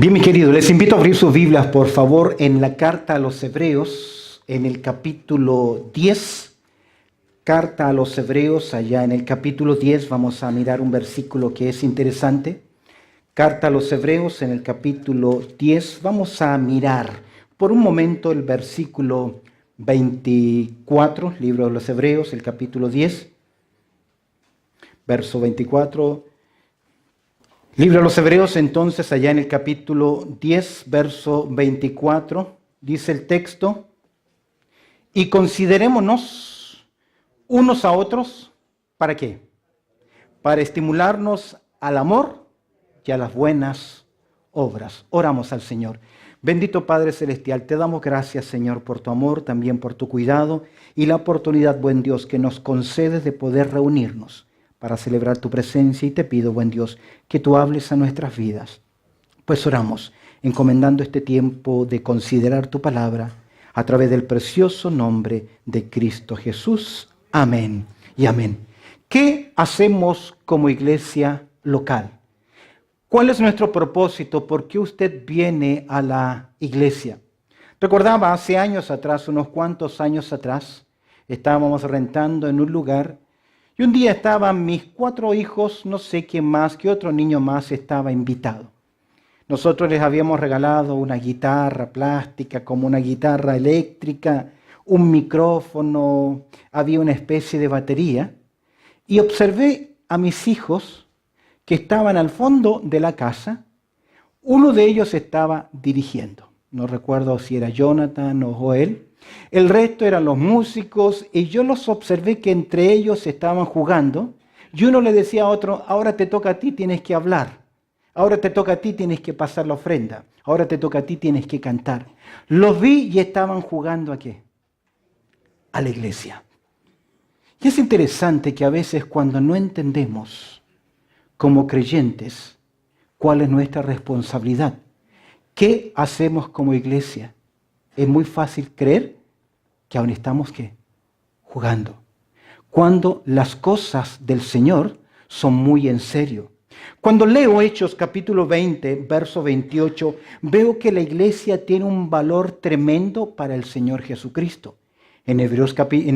Bien, mis queridos, les invito a abrir sus Biblias, por favor, en la carta a los Hebreos, en el capítulo 10. Carta a los Hebreos, allá en el capítulo 10, vamos a mirar un versículo que es interesante. Carta a los Hebreos, en el capítulo 10, vamos a mirar por un momento el versículo 24, libro de los Hebreos, el capítulo 10, verso 24. Libro de los Hebreos, entonces, allá en el capítulo 10, verso 24, dice el texto: y considerémonos unos a otros, ¿para qué? Para estimularnos al amor y a las buenas obras. Oramos al Señor. Bendito Padre Celestial, te damos gracias, Señor, por tu amor, también por tu cuidado y la oportunidad, buen Dios, que nos concedes de poder reunirnos para celebrar tu presencia, y te pido, buen Dios, que tú hables a nuestras vidas. Pues oramos, encomendando este tiempo de considerar tu palabra a través del precioso nombre de Cristo Jesús. Amén y amén. ¿Qué hacemos como iglesia local? ¿Cuál es nuestro propósito? ¿Por qué usted viene a la iglesia? Recordaba hace años atrás, unos cuantos años atrás, estábamos rentando en un lugar. Y un día estaban mis 4 hijos, no sé quién más, qué otro niño más estaba invitado. Nosotros les habíamos regalado una guitarra plástica, como una guitarra eléctrica, un micrófono, había una especie de batería. Y observé a mis hijos que estaban al fondo de la casa. Uno de ellos estaba dirigiendo. No recuerdo si era Jonathan o Joel. El resto eran los músicos y yo los observé que entre ellos estaban jugando y uno le decía a otro: ahora te toca a ti, tienes que hablar. Ahora te toca a ti, tienes que pasar la ofrenda. Ahora te toca a ti, tienes que cantar. Los vi y estaban jugando ¿a qué? A la iglesia. Y es interesante que a veces cuando no entendemos como creyentes cuál es nuestra responsabilidad, ¿qué hacemos como iglesia? Es muy fácil creer que aún estamos ¿qué? Jugando. Cuando las cosas del Señor son muy en serio. Cuando leo Hechos capítulo 20, verso 28, veo que la iglesia tiene un valor tremendo para el Señor Jesucristo. En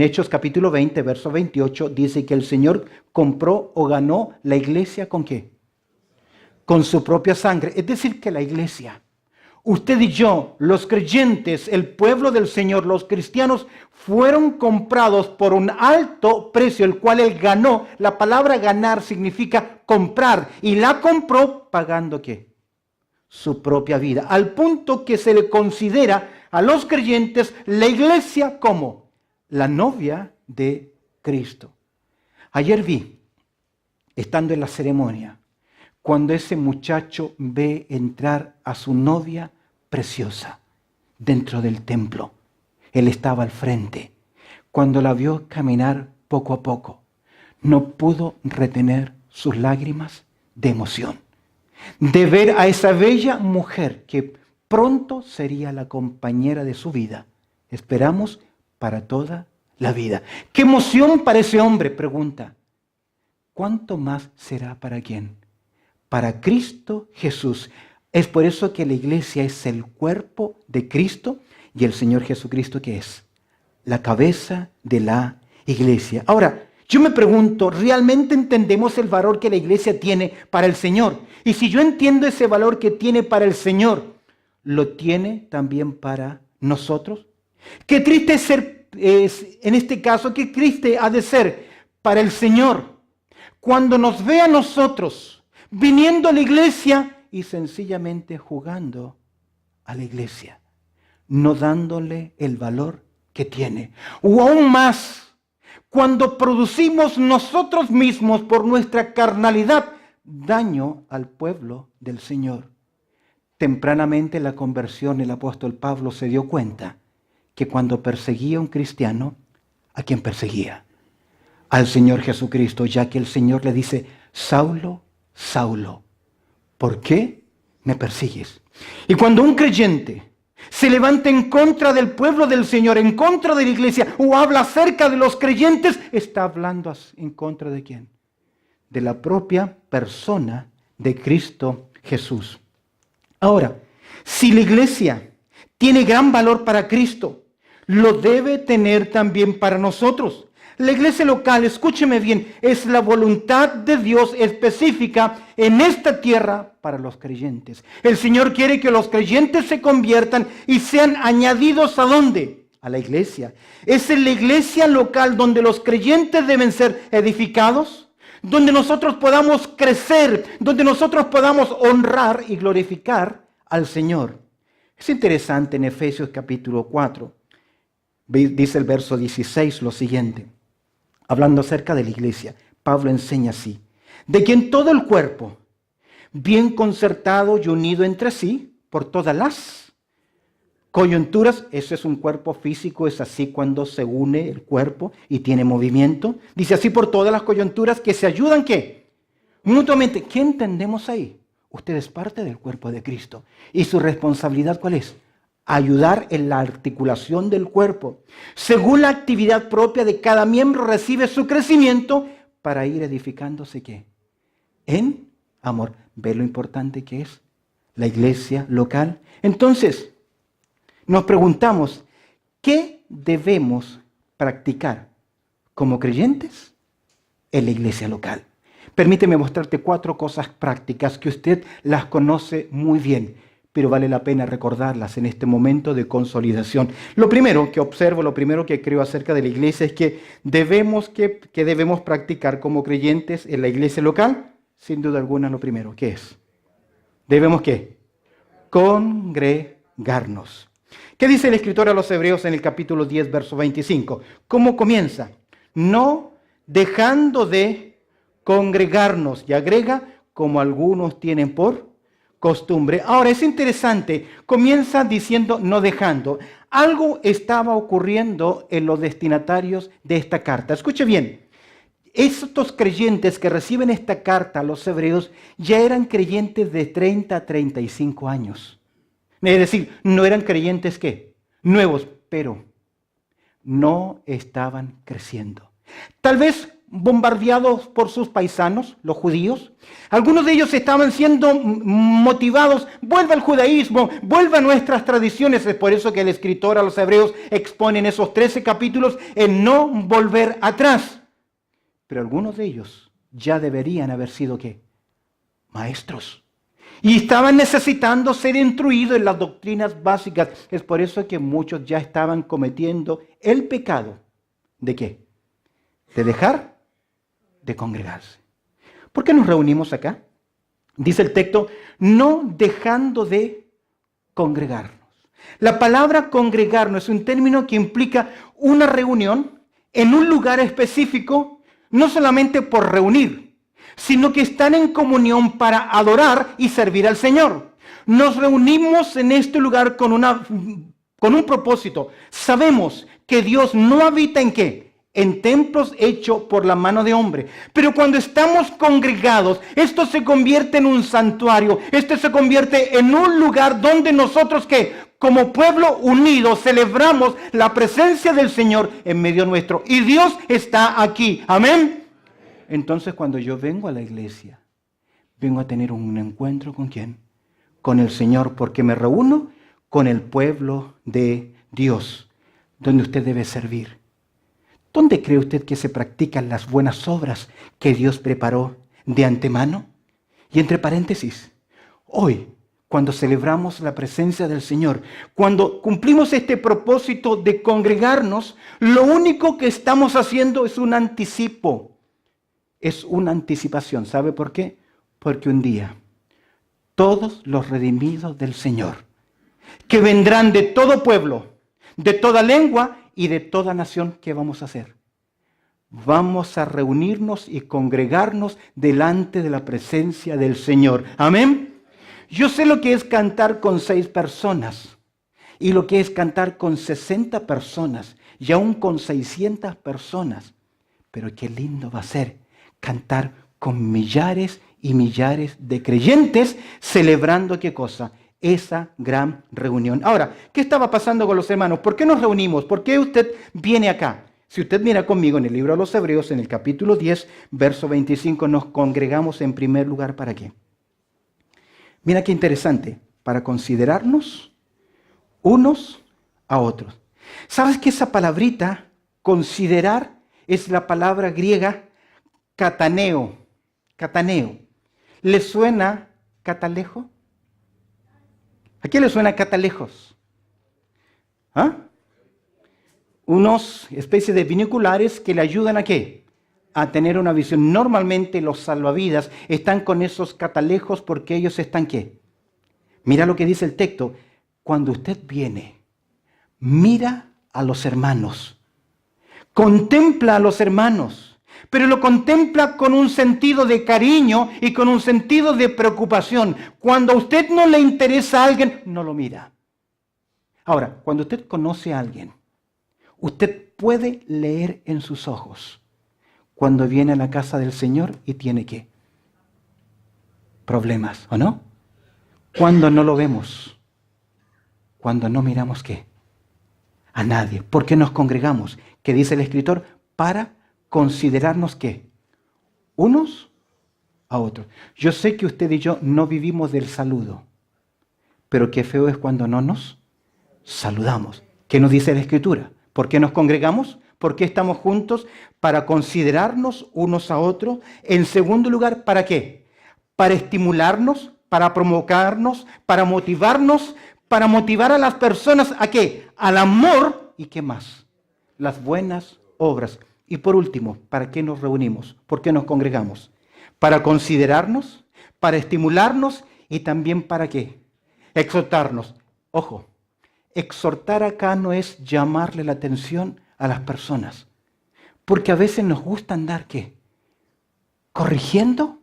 Hechos capítulo 20, verso 28, dice que el Señor compró o ganó la iglesia ¿con qué? Con su propia sangre. Es decir, que la iglesia, usted y yo, los creyentes, el pueblo del Señor, los cristianos, fueron comprados por un alto precio, el cual Él ganó. La palabra ganar significa comprar. Y la compró pagando ¿qué? Su propia vida. Al punto que se le considera a los creyentes la iglesia como la novia de Cristo. Ayer vi, estando en la ceremonia, cuando ese muchacho ve entrar a su novia preciosa dentro del templo. Él estaba al frente. Cuando la vio caminar poco a poco, no pudo retener sus lágrimas de emoción, de ver a esa bella mujer que pronto sería la compañera de su vida. Esperamos para toda la vida. ¿Qué emoción para ese hombre? Pregunta. ¿Cuánto más será para quién? Para Cristo Jesús. Es por eso que la iglesia es el cuerpo de Cristo y el Señor Jesucristo, ¿qué es? La cabeza de la iglesia. Ahora, yo me pregunto, ¿realmente entendemos el valor que la iglesia tiene para el Señor? Y si yo entiendo ese valor que tiene para el Señor, ¿lo tiene también para nosotros? Qué triste es en este caso, qué triste ha de ser para el Señor cuando nos ve a nosotros viniendo a la iglesia y sencillamente jugando a la iglesia, no dándole el valor que tiene. O aún más, cuando producimos nosotros mismos por nuestra carnalidad daño al pueblo del Señor. Tempranamente en la conversión el apóstol Pablo se dio cuenta que cuando perseguía a un cristiano, ¿a quién perseguía? Al Señor Jesucristo, ya que el Señor le dice: Saulo, Saulo, ¿por qué me persigues? Y cuando un creyente se levanta en contra del pueblo del Señor, en contra de la iglesia, o habla acerca de los creyentes, está hablando en contra de ¿quién? De la propia persona de Cristo Jesús. Ahora, si la iglesia tiene gran valor para Cristo, lo debe tener también para nosotros. La iglesia local, escúcheme bien, es la voluntad de Dios específica en esta tierra para los creyentes. El Señor quiere que los creyentes se conviertan y sean añadidos ¿a dónde? A la iglesia. Es en la iglesia local donde los creyentes deben ser edificados, donde nosotros podamos crecer, donde nosotros podamos honrar y glorificar al Señor. Es interesante en Efesios capítulo 4, dice el verso 16 lo siguiente. Hablando acerca de la iglesia, Pablo enseña así: de quien todo el cuerpo, bien concertado y unido entre sí, por todas las coyunturas, eso es un cuerpo físico, es así cuando se une el cuerpo y tiene movimiento. Dice así por todas las coyunturas que se ayudan, ¿qué? Mutuamente. ¿Qué entendemos ahí? Usted es parte del cuerpo de Cristo. ¿Y su responsabilidad cuál es? Ayudar en la articulación del cuerpo. Según la actividad propia de cada miembro recibe su crecimiento para ir edificándose, ¿qué? En amor. ¿Ve lo importante que es la iglesia local? Entonces, nos preguntamos, ¿qué debemos practicar como creyentes en la iglesia local? Permíteme mostrarte 4 cosas prácticas que usted las conoce muy bien, pero vale la pena recordarlas en este momento de consolidación. Lo primero que observo, lo primero que creo acerca de la iglesia es que debemos practicar como creyentes en la iglesia local. Sin duda alguna, lo primero, ¿qué es? Debemos, ¿qué? Congregarnos. ¿Qué dice el escritor a los Hebreos en el capítulo 10, verso 25? ¿Cómo comienza? No dejando de congregarnos, y agrega, como algunos tienen por costumbre. Ahora, es interesante, comienza diciendo no dejando. Algo estaba ocurriendo en los destinatarios de esta carta. Escuche bien, estos creyentes que reciben esta carta a los hebreos ya eran creyentes de 30 a 35 años. Es decir, no eran creyentes, ¿qué? Nuevos, pero no estaban creciendo. Tal vez bombardeados por sus paisanos, los judíos. Algunos de ellos estaban siendo motivados, vuelva al judaísmo, vuelva a nuestras tradiciones. Es por eso que el escritor a los hebreos expone en esos 13 capítulos en no volver atrás. Pero algunos de ellos ya deberían haber sido, ¿qué? Maestros. Y estaban necesitando ser instruidos en las doctrinas básicas. Es por eso que muchos ya estaban cometiendo el pecado. ¿De qué? De dejar de congregarse. ¿Por qué nos reunimos acá? Dice el texto, no dejando de congregarnos. La palabra congregarnos es un término que implica una reunión en un lugar específico, no solamente por reunir, sino que están en comunión para adorar y servir al Señor. Nos reunimos en este lugar con un propósito. Sabemos que Dios no habita ¿en qué? En templos hechos por la mano de hombre. Pero cuando estamos congregados, esto se convierte en un santuario. Esto se convierte en un lugar donde nosotros, ¿qué? Como pueblo unido, celebramos la presencia del Señor en medio nuestro. Y Dios está aquí. Amén. Entonces, cuando yo vengo a la iglesia, vengo a tener un encuentro ¿con quién? Con el Señor, porque me reúno con el pueblo de Dios, donde usted debe servir. ¿Dónde cree usted que se practican las buenas obras que Dios preparó de antemano? Y entre paréntesis, hoy, cuando celebramos la presencia del Señor, cuando cumplimos este propósito de congregarnos, lo único que estamos haciendo es un anticipo. Es una anticipación. ¿Sabe por qué? Porque un día todos los redimidos del Señor, que vendrán de todo pueblo, de toda lengua y de toda nación, ¿qué vamos a hacer? Vamos a reunirnos y congregarnos delante de la presencia del Señor. Amén. Yo sé lo que es cantar con 6 personas y lo que es cantar con 60 personas y aún con 600 personas. Pero qué lindo va a ser cantar con millares y millares de creyentes celebrando ¿qué cosa? Esa gran reunión. Ahora, ¿qué estaba pasando con los hermanos? ¿Por qué nos reunimos? ¿Por qué usted viene acá? Si usted mira conmigo en el libro de los Hebreos, en el capítulo 10, verso 25, nos congregamos en primer lugar, ¿para qué? Mira qué interesante. para considerarnos unos a otros. ¿Sabes que esa palabrita, considerar, es la palabra griega kataneo? Kataneo. ¿Le suena catalejo? ¿A quién le suena catalejos? ¿Ah? Unos especies de binoculares que le ayudan ¿a qué? A tener una visión. Normalmente los salvavidas están con esos catalejos porque ellos están ¿qué? Mira lo que dice el texto. Cuando usted viene, mira a los hermanos, contempla a los hermanos, pero lo contempla con un sentido de cariño y con un sentido de preocupación. Cuando a usted no le interesa a alguien, no lo mira. Ahora, cuando usted conoce a alguien, usted puede leer en sus ojos cuando viene a la casa del Señor y tiene ¿qué? Problemas, ¿o no? Cuando no lo vemos, cuando no miramos ¿qué? A nadie. ¿Por qué nos congregamos? ¿Qué dice el escritor? Para considerarnos ¿qué? Unos a otros. Yo sé que usted y yo no vivimos del saludo, pero qué feo es cuando no nos saludamos. ¿Qué nos dice la escritura? ¿Por qué nos congregamos? ¿Por qué estamos juntos? Para considerarnos unos a otros. En segundo lugar, ¿para qué? Para estimularnos, para provocarnos, para motivar a las personas ¿a qué? Al amor y ¿qué más? Las buenas obras. Y por último, ¿para qué nos reunimos? ¿Por qué nos congregamos? Para considerarnos, para estimularnos y también ¿para qué? Exhortarnos. Ojo, exhortar acá no es llamarle la atención a las personas, porque a veces nos gusta andar ¿qué? Corrigiendo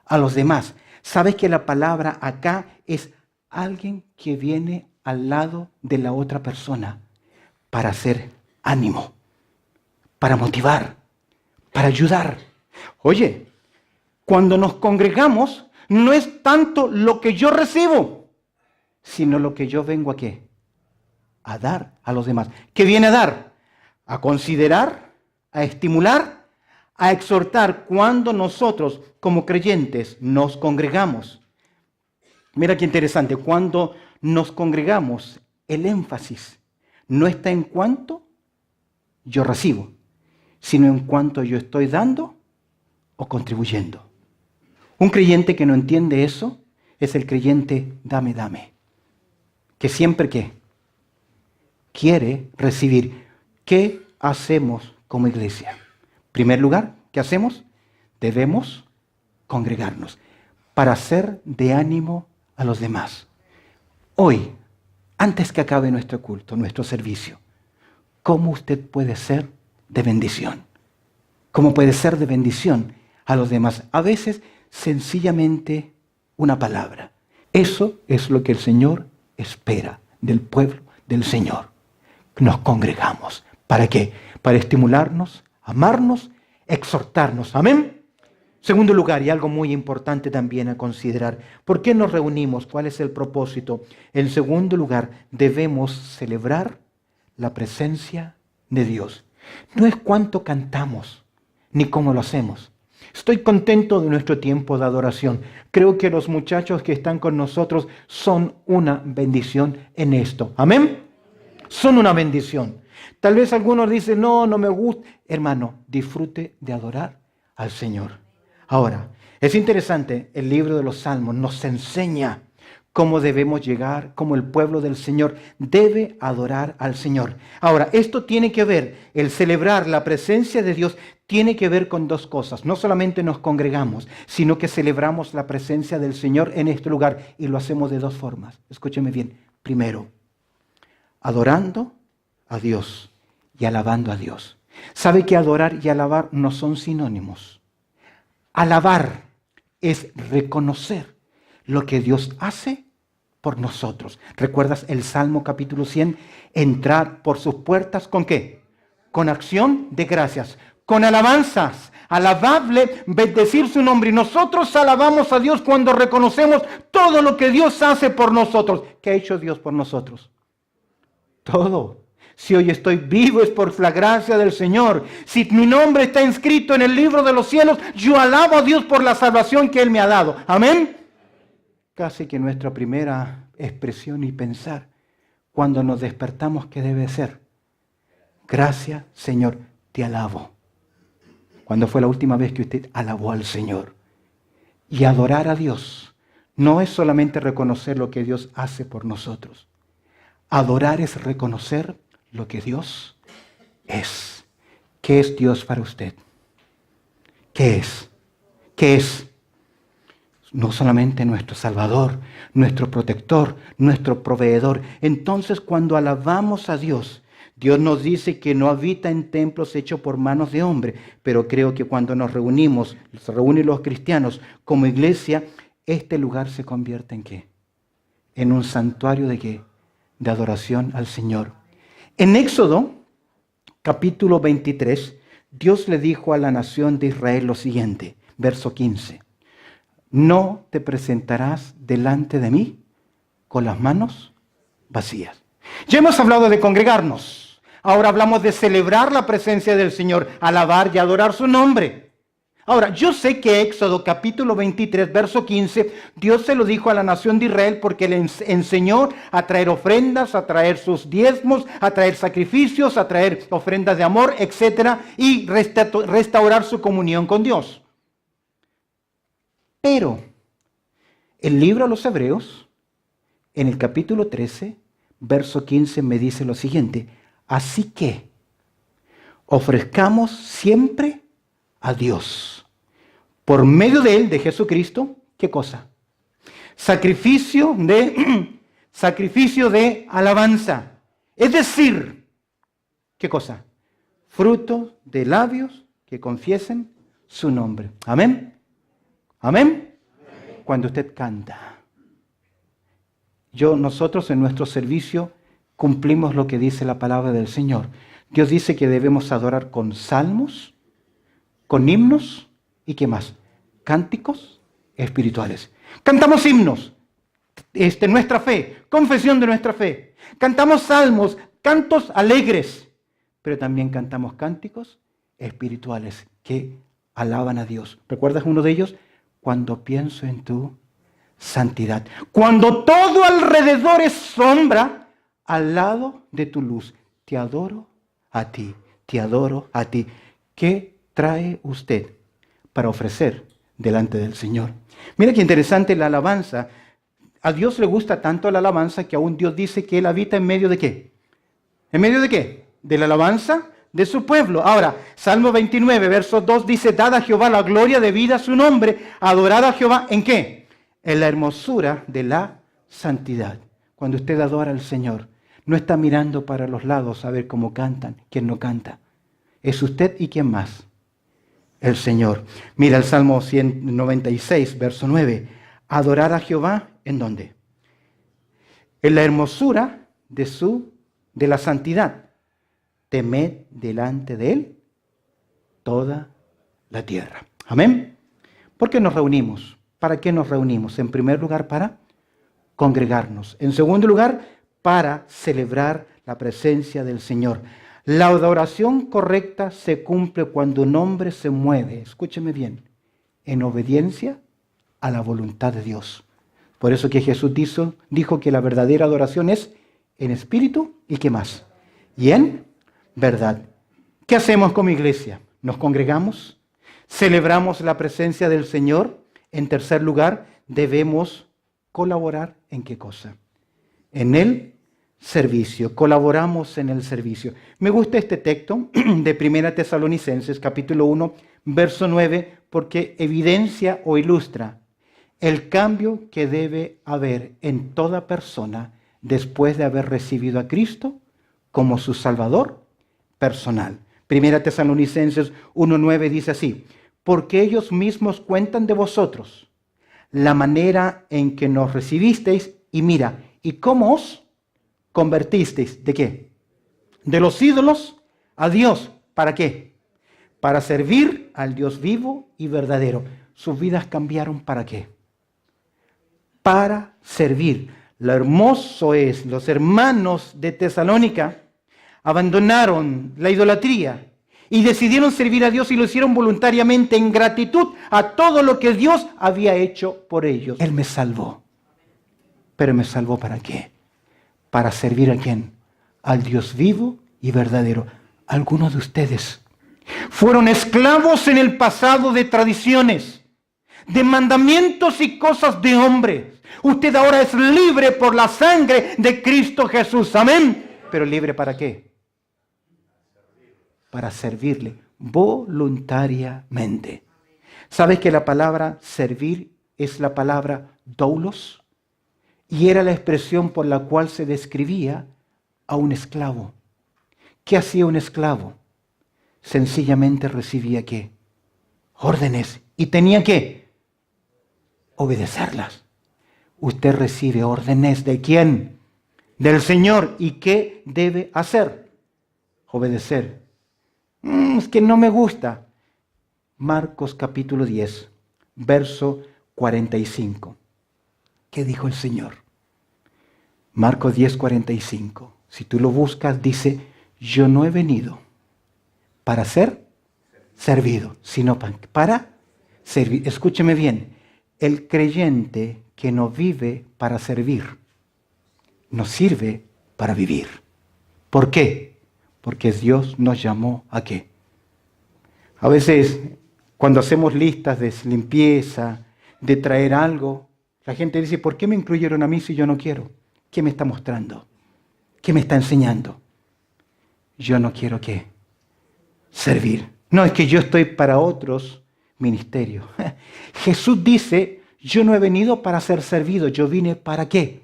a los demás. ¿Sabes que la palabra acá es alguien que viene al lado de la otra persona para hacer ánimo, para motivar, para ayudar? Oye, cuando nos congregamos no es tanto lo que yo recibo, sino lo que yo vengo a ¿qué? A dar a los demás. ¿Qué viene a dar? A considerar, a estimular, a exhortar cuando nosotros como creyentes nos congregamos. Mira qué interesante, cuando nos congregamos, el énfasis no está en cuánto yo recibo, sino en cuánto yo estoy dando o contribuyendo. Un creyente que no entiende eso es el creyente dame, dame, que siempre ¿qué? Quiere recibir. ¿Qué hacemos como iglesia? En primer lugar, ¿qué hacemos? Debemos congregarnos para ser de ánimo a los demás. Hoy, antes que acabe nuestro culto, nuestro servicio, ¿cómo usted puede ser de bendición? ¿Cómo puede ser de bendición a los demás? A veces, sencillamente, una palabra. Eso es lo que el Señor espera del pueblo del Señor. Nos congregamos. ¿Para qué? Para estimularnos, amarnos, exhortarnos. Amén. Segundo lugar, y algo muy importante también a considerar, ¿por qué nos reunimos? ¿Cuál es el propósito? En segundo lugar, debemos celebrar la presencia de Dios. No es cuánto cantamos, ni cómo lo hacemos. Estoy contento de nuestro tiempo de adoración. Creo que los muchachos que están con nosotros son una bendición en esto. Amén. Son una bendición. Tal vez algunos dicen, no me gusta. Hermano, disfrute de adorar al Señor. Ahora, es interesante, el libro de los Salmos nos enseña cómo debemos llegar, cómo el pueblo del Señor debe adorar al Señor. Ahora, esto tiene que ver, el celebrar la presencia de Dios tiene que ver con dos cosas. No solamente nos congregamos, sino que celebramos la presencia del Señor en este lugar y lo hacemos de dos formas. Escúcheme bien. Primero, adorando a Dios y alabando a Dios. ¿Sabe que adorar y alabar no son sinónimos? Alabar es reconocer lo que Dios hace por nosotros. ¿Recuerdas el Salmo capítulo 100? Entrar por sus puertas ¿con qué? Con acción de gracias, con alabanzas. Alabable, bendecir su nombre. Y nosotros alabamos a Dios cuando reconocemos todo lo que Dios hace por nosotros. ¿Qué ha hecho Dios por nosotros? Todo. Si hoy estoy vivo es por la gracia del Señor. Si mi nombre está inscrito en el libro de los cielos, yo alabo a Dios por la salvación que Él me ha dado. Amén. Casi que nuestra primera expresión y pensar cuando nos despertamos que debe ser: gracias, Señor, te alabo. ¿Cuándo fue la última vez que usted alabó al Señor? Y adorar a Dios no es solamente reconocer lo que Dios hace por nosotros. Adorar es reconocer lo que Dios es. ¿Qué es Dios para usted? ¿Qué es? ¿Qué es? No solamente nuestro Salvador, nuestro protector, nuestro proveedor. Entonces, cuando alabamos a Dios, Dios nos dice que no habita en templos hechos por manos de hombre, pero creo que cuando nos reunimos, se reúnen los cristianos como iglesia, este lugar se convierte ¿en qué? En un santuario ¿de qué? De adoración al Señor. En Éxodo, capítulo 23, Dios le dijo a la nación de Israel lo siguiente, verso 15. No te presentarás delante de mí con las manos vacías. Ya hemos hablado de congregarnos. Ahora hablamos de celebrar la presencia del Señor, alabar y adorar su nombre. Ahora, yo sé que Éxodo capítulo 23, verso 15, Dios se lo dijo a la nación de Israel porque le enseñó a traer ofrendas, a traer sus diezmos, a traer sacrificios, a traer ofrendas de amor, etc. y restaurar su comunión con Dios. Pero el libro a los Hebreos, en el capítulo 13, verso 15, me dice lo siguiente: así que ofrezcamos siempre a Dios, por medio de Él, de Jesucristo, ¿qué cosa? Sacrificio de alabanza. Es decir, ¿qué cosa? Fruto de labios que confiesen su nombre. Amén. Amén. Cuando usted canta. Nosotros en nuestro servicio cumplimos lo que dice la palabra del Señor. Dios dice que debemos adorar con salmos, con himnos y ¿qué más? Cánticos espirituales. Cantamos himnos, nuestra fe, confesión de nuestra fe. Cantamos salmos, cantos alegres, pero también cantamos cánticos espirituales que alaban a Dios. ¿Recuerdas uno de ellos? Cuando pienso en tu santidad. Cuando todo alrededor es sombra, al lado de tu luz, te adoro a ti, te adoro a ti. ¿Qué trae usted para ofrecer delante del Señor? Mira qué interesante la alabanza. A Dios le gusta tanto la alabanza que aún Dios dice que Él habita en medio de ¿qué? ¿En medio de qué? De la alabanza de su pueblo. Ahora, Salmo 29, verso 2 dice: dad a Jehová la gloria debida a su nombre, adorad a Jehová, ¿en qué? En la hermosura de la santidad. Cuando usted adora al Señor, no está mirando para los lados a ver cómo cantan, quién no canta. Es usted y quién más. El Señor. Mira el Salmo 196, verso 9. Adorar a Jehová, ¿en dónde? En la hermosura de la santidad. Temed delante de Él toda la tierra. Amén. ¿Por qué nos reunimos? ¿Para qué nos reunimos? En primer lugar, para congregarnos. En segundo lugar, para celebrar la presencia del Señor. La adoración correcta se cumple cuando un hombre se mueve, escúcheme bien, en obediencia a la voluntad de Dios. Por eso que Jesús dijo que la verdadera adoración es en espíritu y ¿qué más? Y en verdad. ¿Qué hacemos como iglesia? ¿Nos congregamos? ¿Celebramos la presencia del Señor? En tercer lugar, debemos colaborar ¿en qué cosa? En el servicio. Colaboramos en el servicio. Me gusta este texto de 1 Tesalonicenses, capítulo 1, verso 9, porque evidencia o ilustra el cambio que debe haber en toda persona después de haber recibido a Cristo como su Salvador personal. 1 Tesalonicenses 1:9 dice así: porque ellos mismos cuentan de vosotros la manera en que nos recibisteis y mira, y cómo os convertisteis. ¿De qué? De los ídolos a Dios. ¿Para qué? Para servir al Dios vivo y verdadero. Sus vidas cambiaron ¿para qué? Para servir. Lo hermoso es, los hermanos de Tesalónica abandonaron la idolatría y decidieron servir a Dios y lo hicieron voluntariamente en gratitud a todo lo que Dios había hecho por ellos. Él me salvó. pero me salvó ¿para qué? ¿Para servir a quién? Al Dios vivo y verdadero. Algunos de ustedes fueron esclavos en el pasado de tradiciones, de mandamientos y cosas de hombres. Usted ahora es libre por la sangre de Cristo Jesús. Amén. ¿Pero libre para qué? Para servirle voluntariamente. ¿Sabes que la palabra servir es la palabra doulos? Y era la expresión por la cual se describía a un esclavo. ¿Qué hacía un esclavo? Sencillamente recibía ¿qué? Órdenes. Y tenía que obedecerlas. Usted recibe órdenes ¿de quién? Del Señor. ¿Y qué debe hacer? Obedecer. Es que no me gusta. Marcos capítulo 10, verso 45. ¿Qué dijo el Señor? Marcos 10, 45. Si tú lo buscas, dice, yo no he venido para ser servido, sino para servir. Escúcheme bien, el creyente que no vive para servir, no sirve para vivir. ¿Por qué? Porque Dios nos llamó ¿a qué? A veces, cuando hacemos listas de limpieza, de traer algo, la gente dice, ¿por qué me incluyeron a mí si yo no quiero? ¿Qué me está mostrando? ¿Qué me está enseñando? Yo no quiero ¿qué? Servir. No, es que yo estoy para otros ministerios. Jesús dice, yo no he venido para ser servido, yo vine ¿para qué?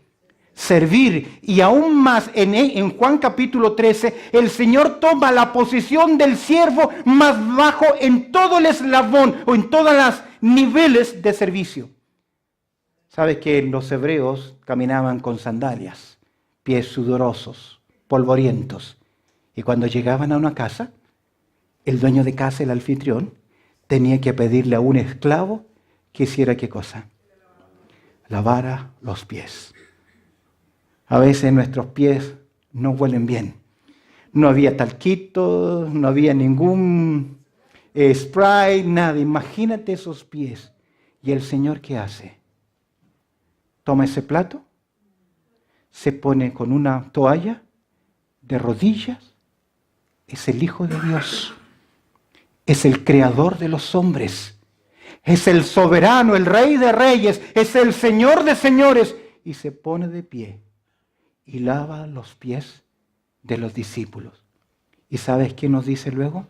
Servir. Y aún más en Juan capítulo 13, el Señor toma la posición del siervo más bajo en todo el eslabón o en todos los niveles de servicio. ¿Sabes que los hebreos caminaban con sandalias, pies sudorosos, polvorientos? Y cuando llegaban a una casa, el dueño de casa, el anfitrión, tenía que pedirle a un esclavo que hiciera ¿qué cosa? Lavara los pies. A veces nuestros pies no huelen bien. No había talquito, no había ningún spray, nada. Imagínate esos pies. ¿Y el Señor qué hace? Toma ese plato, se pone con una toalla de rodillas. Es el Hijo de Dios. Es el Creador de los hombres. Es el soberano, el Rey de reyes. Es el Señor de señores. Y se pone de pie y lava los pies de los discípulos. ¿Y sabes qué nos dice luego?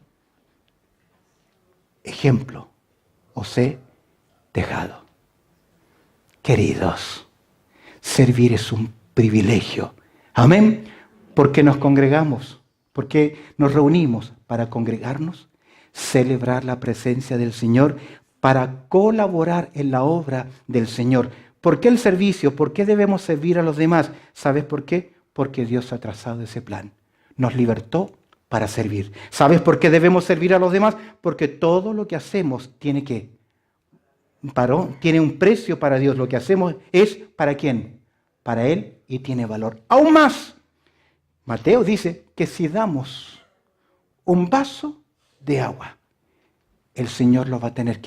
Ejemplo, os he dejado. Queridos, servir es un privilegio. Amén. ¿Por qué nos congregamos? ¿Por qué nos reunimos? Para congregarnos, celebrar la presencia del Señor, para colaborar en la obra del Señor. ¿Por qué el servicio? ¿Por qué debemos servir a los demás? ¿Sabes por qué? Porque Dios ha trazado ese plan. Nos libertó para servir. ¿Sabes por qué debemos servir a los demás? Porque todo lo que hacemos tiene un precio para Dios. Lo que hacemos es ¿para quién? Para Él y tiene valor. Aún más, Mateo dice que si damos un vaso de agua, el Señor lo va a tener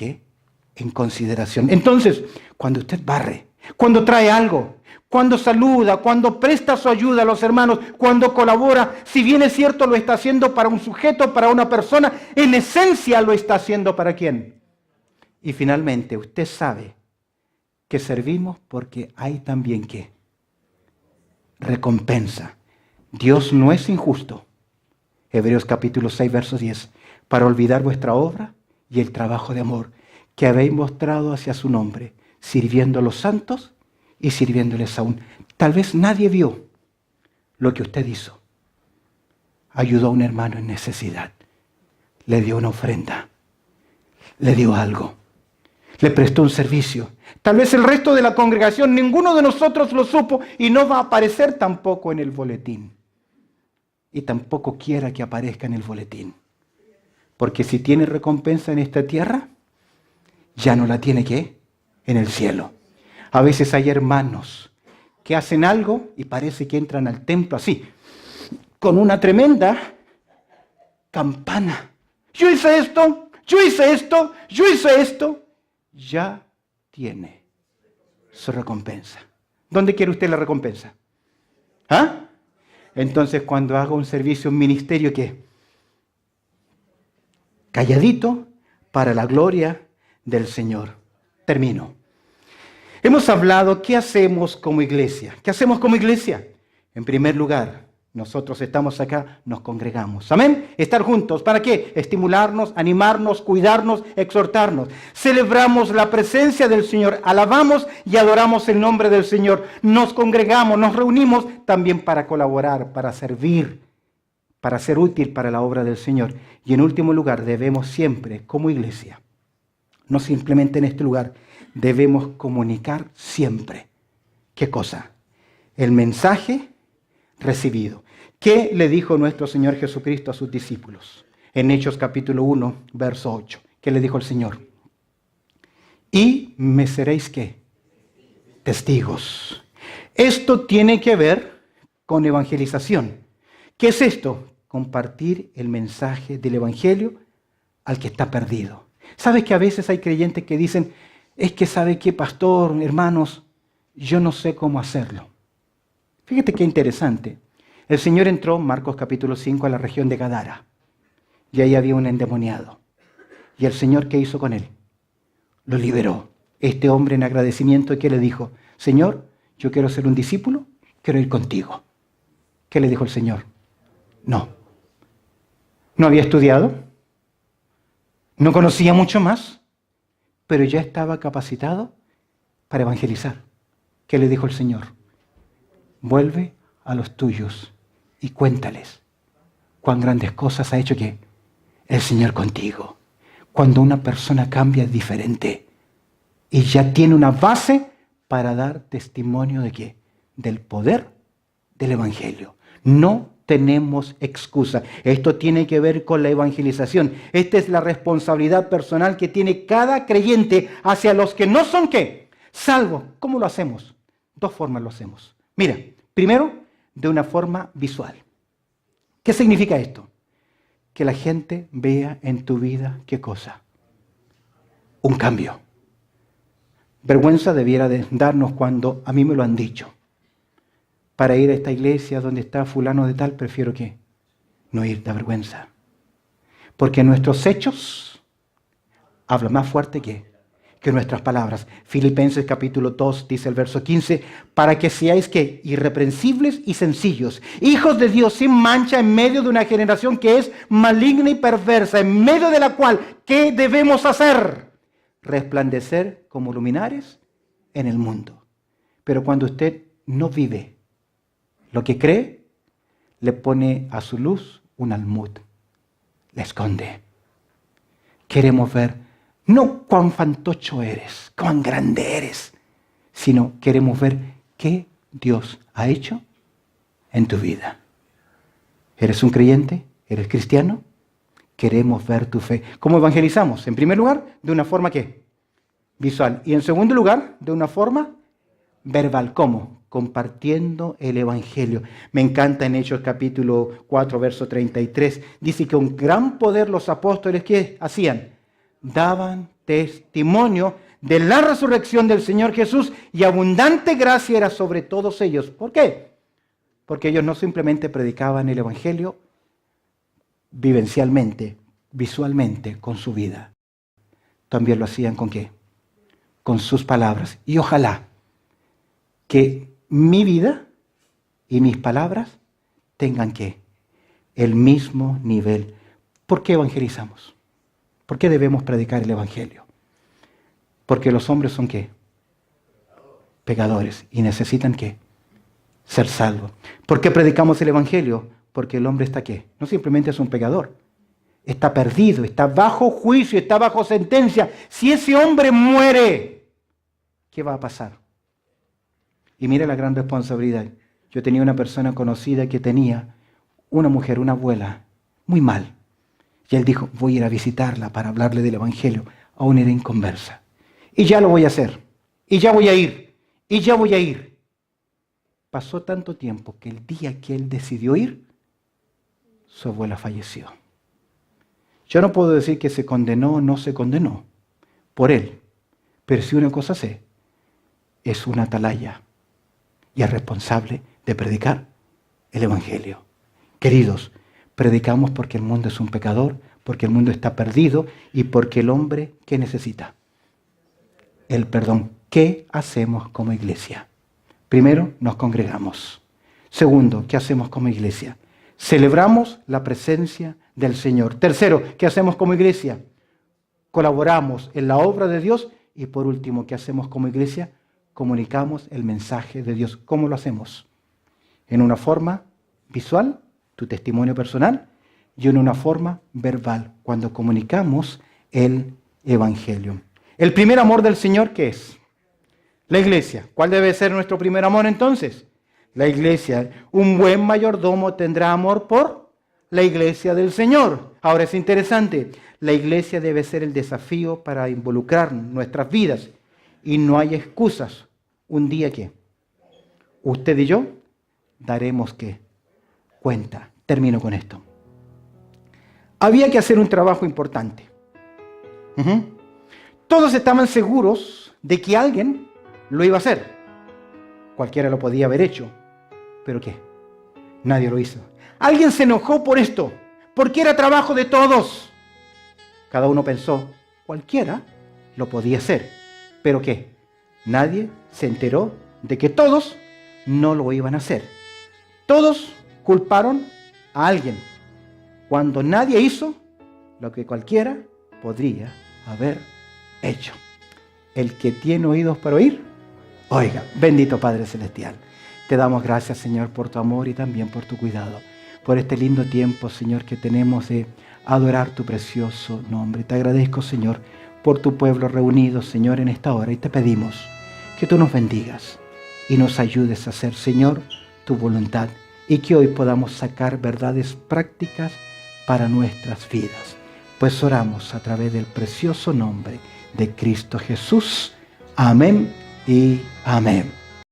en consideración. Entonces, cuando usted barre, cuando trae algo, cuando saluda, cuando presta su ayuda a los hermanos, cuando colabora, si bien es cierto lo está haciendo para un sujeto, para una persona, en esencia lo está haciendo ¿para quién? Y finalmente, usted sabe que servimos porque hay también ¿qué? Recompensa. Dios no es injusto. Hebreos capítulo 6, verso 10. Para olvidar vuestra obra y el trabajo de amor que habéis mostrado hacia su nombre, sirviendo a los santos y sirviéndoles aún. Tal vez nadie vio lo que usted hizo. Ayudó a un hermano en necesidad. Le dio una ofrenda. Le dio algo. Le prestó un servicio. Tal vez el resto de la congregación, ninguno de nosotros lo supo y no va a aparecer tampoco en el boletín. Y tampoco quiera que aparezca en el boletín. Porque si tiene recompensa en esta tierra, ya no la tiene en el cielo. A veces hay hermanos que hacen algo y parece que entran al templo así, con una tremenda campana. Yo hice esto, yo hice esto, yo hice esto. Ya tiene su recompensa. ¿Dónde quiere usted la recompensa? ¿Ah? Entonces, cuando haga un servicio, un ministerio, ¿qué? Calladito para la gloria del Señor. Termino. Hemos hablado, ¿qué hacemos como iglesia? ¿Qué hacemos como iglesia? En primer lugar, nosotros estamos acá, nos congregamos. ¿Amén? Estar juntos. ¿Para qué? Estimularnos, animarnos, cuidarnos, exhortarnos. Celebramos la presencia del Señor, alabamos y adoramos el nombre del Señor. Nos congregamos, nos reunimos también para colaborar, para servir, para ser útil para la obra del Señor. Y en último lugar, debemos siempre, como iglesia, no simplemente en este lugar, debemos comunicar siempre. ¿Qué cosa? El mensaje recibido. ¿Qué le dijo nuestro Señor Jesucristo a sus discípulos? En Hechos capítulo 1, verso 8. ¿Qué le dijo el Señor? Y me seréis ¿qué? Testigos. Esto tiene que ver con evangelización. ¿Qué es esto? Compartir el mensaje del evangelio al que está perdido. ¿Sabes que a veces hay creyentes que dicen, es que sabe qué, pastor, hermanos, yo no sé cómo hacerlo? Fíjate qué interesante. El Señor entró, Marcos capítulo 5, a la región de Gadara. Y ahí había un endemoniado. ¿Y el Señor qué hizo con él? Lo liberó. Este hombre en agradecimiento, ¿qué le dijo? Señor, yo quiero ser un discípulo, quiero ir contigo. ¿Qué le dijo el Señor? No. ¿No había estudiado? ¿No conocía mucho más? Pero ya estaba capacitado para evangelizar. ¿Qué le dijo el Señor? Vuelve a los tuyos y cuéntales cuán grandes cosas ha hecho que el Señor contigo. Cuando una persona cambia es diferente y ya tiene una base para dar testimonio de qué? Del poder del evangelio. No tenemos excusa. Esto tiene que ver con la evangelización. Esta es la responsabilidad personal que tiene cada creyente hacia los que no son ¿qué? Salvos. ¿Cómo lo hacemos? Dos formas lo hacemos. Mira, primero, de una forma visual. ¿Qué significa esto? Que la gente vea en tu vida ¿qué cosa? Un cambio. Vergüenza debiera de darnos cuando a mí me lo han dicho. Para ir a esta iglesia donde está fulano de tal, prefiero ¿qué? No ir, da vergüenza. Porque nuestros hechos hablan más fuerte que nuestras palabras. Filipenses capítulo 2 dice el verso 15, para que seáis ¿qué? Irreprensibles y sencillos, hijos de Dios sin mancha en medio de una generación que es maligna y perversa, en medio de la cual, ¿qué debemos hacer? Resplandecer como luminares en el mundo. Pero cuando usted no vive lo que cree, le pone a su luz un almud, le esconde. Queremos ver no cuán fantocho eres, cuán grande eres, sino queremos ver qué Dios ha hecho en tu vida. ¿Eres un creyente? ¿Eres cristiano? Queremos ver tu fe. ¿Cómo evangelizamos? En primer lugar, de una forma ¿qué? Visual. Y en segundo lugar, de una forma verbal. ¿Cómo? Compartiendo el evangelio. Me encanta en Hechos capítulo 4, verso 33. Dice que con gran poder los apóstoles, ¿qué hacían? Daban testimonio de la resurrección del Señor Jesús y abundante gracia era sobre todos ellos. ¿Por qué? Porque ellos no simplemente predicaban el evangelio vivencialmente, visualmente, con su vida. También lo hacían ¿con qué? Con sus palabras. Y ojalá que mi vida y mis palabras tengan ¿qué? El mismo nivel. ¿Por qué evangelizamos? ¿Por qué debemos predicar el evangelio? Porque los hombres son ¿qué? Pecadores y necesitan ¿qué? Ser salvos. ¿Por qué predicamos el evangelio? Porque el hombre está ¿qué? No simplemente es un pecador. Está perdido, está bajo juicio, está bajo sentencia. Si ese hombre muere, ¿qué va a pasar? Y mira la gran responsabilidad. Yo tenía una persona conocida que tenía una mujer, una abuela, muy mal. Y él dijo, voy a ir a visitarla para hablarle del evangelio. Aún era inconversa. Y ya lo voy a hacer. Y ya voy a ir. Y ya voy a ir. Pasó tanto tiempo que el día que él decidió ir, su abuela falleció. Yo no puedo decir que se condenó o no se condenó por él. Pero si una cosa sé, es una atalaya y es responsable de predicar el Evangelio. Queridos, predicamos porque el mundo es un pecador, porque el mundo está perdido y porque el hombre, ¿qué necesita? El perdón. ¿Qué hacemos como iglesia? Primero, nos congregamos. Segundo, ¿qué hacemos como iglesia? Celebramos la presencia del Señor. Tercero, ¿qué hacemos como iglesia? Colaboramos en la obra de Dios. Y por último, ¿qué hacemos como iglesia? Comunicamos el mensaje de Dios. ¿Cómo lo hacemos? En una forma visual, tu testimonio personal, y en una forma verbal, cuando comunicamos el Evangelio. El primer amor del Señor, ¿qué es? La iglesia. ¿Cuál debe ser nuestro primer amor entonces? La iglesia. Un buen mayordomo tendrá amor por la iglesia del Señor. Ahora es interesante. La iglesia debe ser el desafío para involucrar nuestras vidas. Y no hay excusas. Un día que usted y yo daremos ¿qué? Cuenta. Termino con esto. Había que hacer un trabajo importante. Todos estaban seguros de que alguien lo iba a hacer. Cualquiera lo podía haber hecho. ¿Pero qué? Nadie lo hizo. Alguien se enojó por esto, porque era trabajo de todos. Cada uno pensó, cualquiera lo podía hacer. ¿Pero qué? Nadie se enteró de que todos no lo iban a hacer. Todos culparon a alguien, cuando nadie hizo lo que cualquiera podría haber hecho. El que tiene oídos para oír, oiga. Bendito Padre Celestial, te damos gracias, Señor, por tu amor y también por tu cuidado, por este lindo tiempo, Señor, que tenemos de adorar tu precioso nombre. Te agradezco, Señor, por tu pueblo reunido, Señor, en esta hora, y te pedimos que tú nos bendigas y nos ayudes a hacer, Señor, tu voluntad, y que hoy podamos sacar verdades prácticas para nuestras vidas. Pues oramos a través del precioso nombre de Cristo Jesús. Amén y amén.